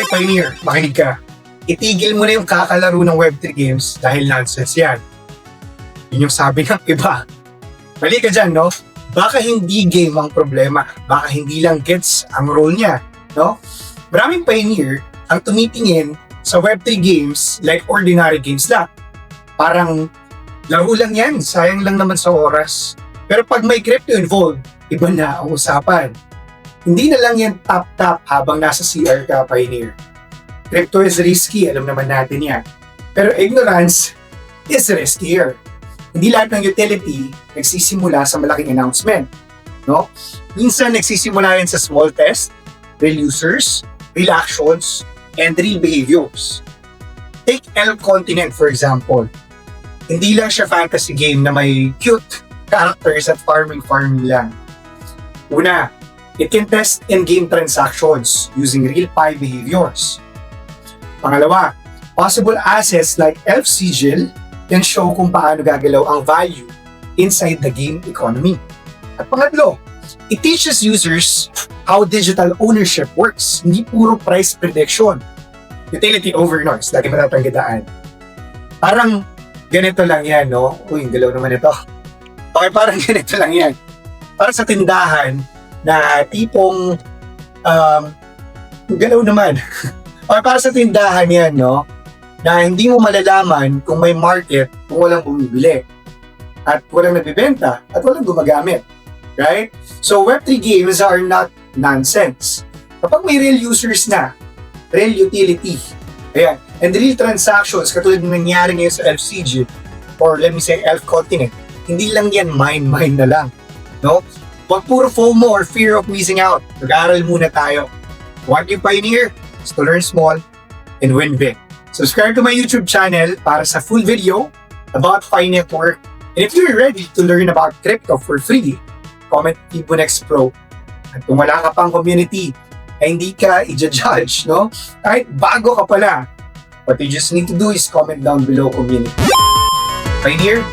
Okay, Pioneer, makinig ka. Itigil mo na yung kakalaro ng Web3 games dahil nonsense yan. Yun yung sabi ng iba. Mali ka dyan, no? Baka hindi game ang problema. Baka hindi lang gets ang role niya, no? Maraming Pioneer ang tumitingin sa Web3 games like ordinary games lang. Parang laro lang yan, sayang lang naman sa oras. Pero pag may crypto involved, iba na ang usapan. Hindi na lang yan tap-tap habang nasa CR ka, Pioneer. Crypto is risky, alam naman natin yan. Pero ignorance is riskier. Hindi lahat ng utility nagsisimula sa malaking announcement, no? Minsan nagsisimula yan sa small test, real users, real actions, and real behaviors. Take Elf Continent for example. Hindi lang siya fantasy game na may cute characters at farming lang. Una, it can test in-game transactions using real pie behaviors. Pangalawa, possible assets like Elf Sigil can show kung paano gagalaw ang value inside the game economy. At pangatlo, it teaches users how digital ownership works, hindi puro price prediction. Utility over noise, lagi matatanggitaan. Parang ganito lang yan, no? Uy, galaw naman ito. Okay, parang ganito lang yan. Parang sa tindahan na tipong galaw naman. Okay, para sa tindahan yan, no? Na hindi mo malalaman kung may market kung walang bumibili. At walang nabibenta at walang gumagamit. Right? So Web3 games are not nonsense. Kapag may real users na, real utility, ayan, and real transactions katulad ng nangyari ngayon sa LCG or let me say Elf Continent, hindi lang yan mine na lang. No? Huwag puro FOMO or fear of missing out. Mag-aaral muna tayo. What you Pioneer is to learn small and win big. Subscribe to my YouTube channel para sa full video about Pi Network. And if you're ready to learn about crypto for free, comment Fibonex Pro. At kung wala ka pang community, ay hindi ka i-judge, no? Kahit bago ka pala, what you just need to do is comment down below community. Pioneer,